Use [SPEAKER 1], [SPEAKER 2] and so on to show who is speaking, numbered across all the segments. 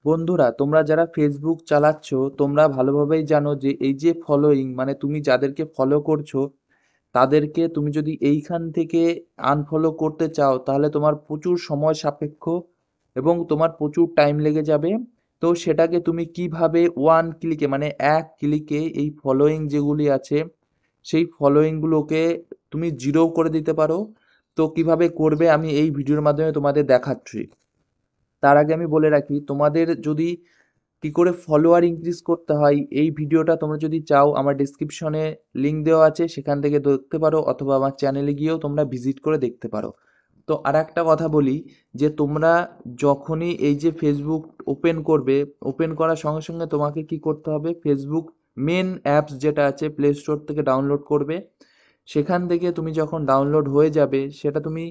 [SPEAKER 1] বন্ধুরা, তোমরা যারা ফেসবুক চালাচ্ছ, তোমরা ভালোভাবেই জানো যে এই যে ফলোয়িং, মানে তুমি যাদেরকে ফলো করছো তাদেরকে তুমি যদি এইখান থেকে আনফলো করতে চাও তাহলে তোমার প্রচুর সময় সাপেক্ষ এবং তোমার প্রচুর টাইম লেগে যাবে। তো সেটাকে তুমি কিভাবে ওয়ান ক্লিকে, মানে এক ক্লিকে এই ফলোয়িং যেগুলি আছে সেই ফলোয়িংগুলোকে তুমি জিরো করে দিতে পারো। তো কিভাবে করবে আমি এই ভিডিওর মাধ্যমে তোমাদের দেখাচ্ছি। তার আগে আমি বলে রাখি, তোমাদের যদি কি করে ফলোয়ার ইনক্রিজ করতে হয় এই ভিডিওটা তোমরা যদি চাও, আমার ডিসক্রিপশনে লিংক দেওয়া আছে, সেখান থেকে দেখতে পারো, অথবা আমার চ্যানেলে গিয়েও তোমরা ভিজিট করে দেখতে পারো। তো আর একটা কথা বলি, যে তোমরা যখনই এই যে ফেসবুক ওপেন করবে, ওপেন করার সঙ্গে সঙ্গে তোমাকে কি করতে হবে, ফেসবুক মেন অ্যাপস যেটা আছে প্লে স্টোর থেকে ডাউনলোড করবে। সেখান থেকে তুমি যখন ডাউনলোড হয়ে যাবে সেটা তুমি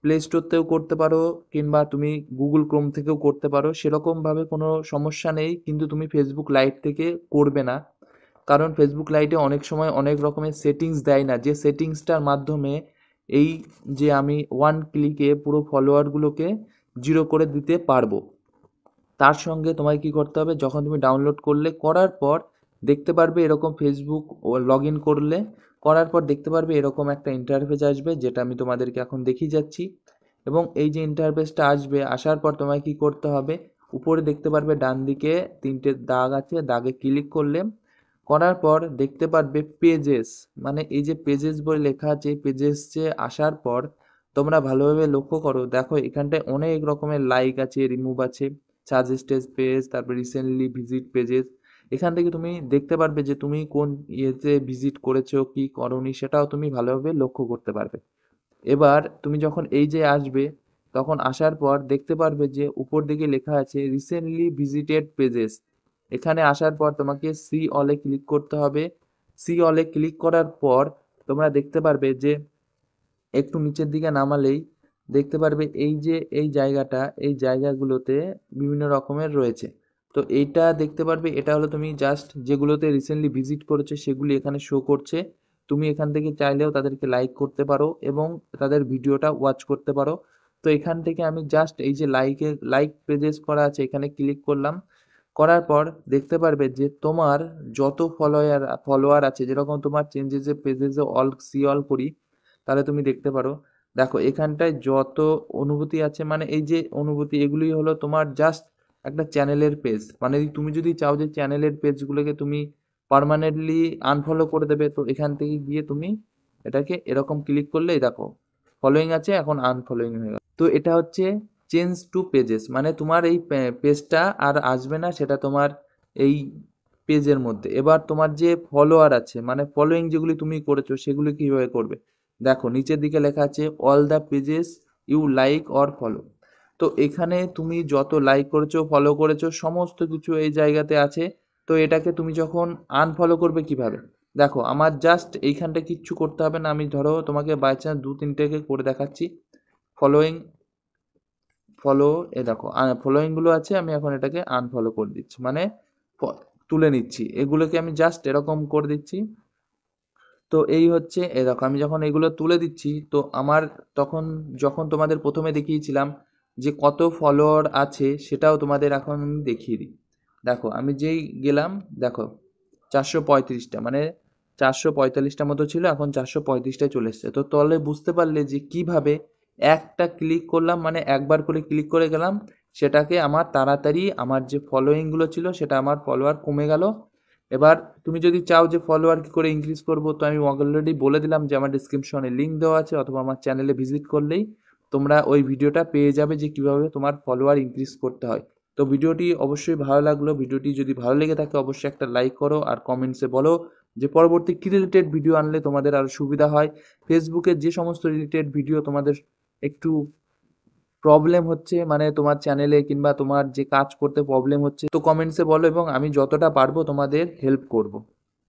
[SPEAKER 1] প্লে স্টোরতেও করতে পারো, কিংবা তুমি গুগল ক্রোম থেকেও করতে পারো, সেরকমভাবে কোনো সমস্যা নেই। কিন্তু তুমি ফেসবুক লাইট থেকে করবে না, কারণ ফেসবুক লাইটে অনেক সময় অনেক রকমের সেটিংস দেয় না, যে সেটিংসটার মাধ্যমে এই যে আমি ওয়ান ক্লিকে পুরো ফলোয়ারগুলোকে জিরো করে দিতে পারবো। তার সঙ্গে তোমায় কি করতে হবে, যখন তুমি ডাউনলোড করলে, করার পর দেখতে পারবে এরকম ফেসবুক লগ ইন করলে, করার পর দেখতে পারবে এরকম একটা ইন্টারফেস আসবে, যেটা আমি তোমাদেরকে এখন দেখিয়ে যাচ্ছি। এবং এই যে ইন্টারফেসটা আসবে, আসার পর তোমায় কি করতে হবে, উপরে দেখতে পারবে ডান দিকে তিনটে দাগ আছে, দাগে ক্লিক করলে, করার পর দেখতে পারবে পেজেস, মানে এই যে পেজেস বলে লেখা আছে, পেজেসে আসার পর তোমরা ভালোভাবে লক্ষ্য করো, দেখো এখানটায় অনেক রকমের লাইক আছে, রিমুভ আছে, সাজেস্টেড পেজ, তারপর রিসেন্টলি ভিজিট পেজেস। এখান থেকে তুমি দেখতে পারবে যে তুমি কোন ইয়েতে ভিজিট করেছো, কি করোনি, সেটাও তুমি ভালোভাবে লক্ষ্য করতে পারবে। এবার তুমি যখন এই যে আসবে, তখন আসার পর দেখতে পারবে যে উপর দিকে লেখা আছে রিসেন্টলি ভিজিটেড পেজেস। এখানে আসার পর তোমাকে সি অলে ক্লিক করতে হবে। সি অলে ক্লিক করার পর তোমরা দেখতে পারবে যে একটু নিচের দিকে নামালেই দেখতে পারবে এই যে এই জায়গাটা, এই জায়গাগুলোতে বিভিন্ন রকমের রয়েছে। তো এইটা দেখতে পারবে, এটা হলো তুমি জাস্ট যেগুলোতে রিসেন্টলি ভিজিট করেছো সেগুলি এখানে শো করছে। তুমি এখান থেকে চাইলেও তাদেরকে লাইক করতে পারো এবং তাদের ভিডিওটা ওয়াচ করতে পারো। তো এখান থেকে আমি জাস্ট এই যে লাইক পেজেস করা আছে এখানে ক্লিক করলাম। করার পর দেখতে পারবে যে তোমার যত ফলোয়ার আছে, যেরকম তোমার চেঞ্জেসে পেজেসে অল সি অল করি, তাহলে তুমি দেখতে পারো, দেখো এখানটায় যত অনুভূতি আছে, মানে এই যে অনুভূতি, এগুলি হলো তোমার জাস্ট একটা চ্যানেলের পেজ। মানে তুমি যদি চাও যে চ্যানেলের পেজগুলোকে তুমি পার্মানেন্টলি আনফলো করে দেবে, তো এখান থেকে গিয়ে তুমি এটাকে এরকম ক্লিক করলেই দেখো ফলোয়িং আছে, এখন আনফলোয়িং হয়ে গেল। তো এটা হচ্ছে চেঞ্জ টু পেজেস, মানে তোমার এই পেজটা আর আসবে না, সেটা তোমার এই পেজের মধ্যে। এবার তোমার যে ফলোয়ার আছে, মানে ফলোয়িং যেগুলি তুমি করেছো সেগুলি কিভাবে করবে, দেখো নিচের দিকে লেখা আছে all the pages you like or follow. তো এখানে তুমি যত লাইক করেছো, ফলো করেছো, সমস্ত কিছু এই জায়গাতে আছে। তো এটাকে তুমি যখন আনফলো করবে কিভাবে, দেখো আমার জাস্ট এইখানটা কিচ্ছু করতে হবে না, আমি ধরো তোমাকে বাই চান্স দু তিনটেকে করে দেখাচ্ছি। ফলোয়িং, ফলো, এ দেখো ফলোয়িংগুলো আছে, আমি এখন এটাকে আনফলো করে দিচ্ছি, মানে তুলে নিচ্ছি, এগুলোকে আমি জাস্ট এরকম করে দিচ্ছি। তো এই হচ্ছে, এ দেখো আমি যখন এগুলো তুলে দিচ্ছি, তো আমার তখন, যখন তোমাদের প্রথমে দেখিয়েছিলাম যে কত ফলোয়ার আছে, সেটাও তোমাদের এখন আমি দেখিয়ে দিই। দেখো আমি যেই গেলাম, দেখো 435টা, মানে 445টা মতো ছিল, এখন 435টায় চলে এসছে। তো তাহলে বুঝতে পারলে যে কিভাবে একটা ক্লিক করলাম, মানে একবার করে ক্লিক করে গেলাম, সেটাকে আমার তাড়াতাড়ি আমার যে ফলোয়িংগুলো ছিল সেটা আমার ফলোয়ার কমে গেল। এবার তুমি যদি চাও যে ফলোয়ার কি করে ইনক্রিজ করবো, তো আমি অলরেডি বলে দিলাম যে আমার ডিসক্রিপশনে লিঙ্ক দেওয়া আছে, অথবা আমার চ্যানেলে ভিজিট করলেই তোমরা ওই ভিডিওটা পেয়ে যাবে যে কিভাবে তোমার ফলোয়ার ইনক্রিজ করতে হয়। তো ভিডিওটি অবশ্যই ভালো লাগলো, ভিডিওটি যদি ভালো লেগে থাকে অবশ্যই একটা লাইক করো, আর কমেন্টসে বলো যে পরবর্তী কী রিলেটেড ভিডিও আনলে তোমাদের আরও সুবিধা হয়। ফেসবুকে যে সমস্ত রিলেটেড ভিডিও তোমাদের একটু প্রবলেম হচ্ছে, মানে তোমার চ্যানেলে কিংবা তোমার যে কাজ করতে প্রবলেম হচ্ছে, তো কমেন্টসে বলো এবং আমি যতটা পারবো তোমাদের হেল্প করব।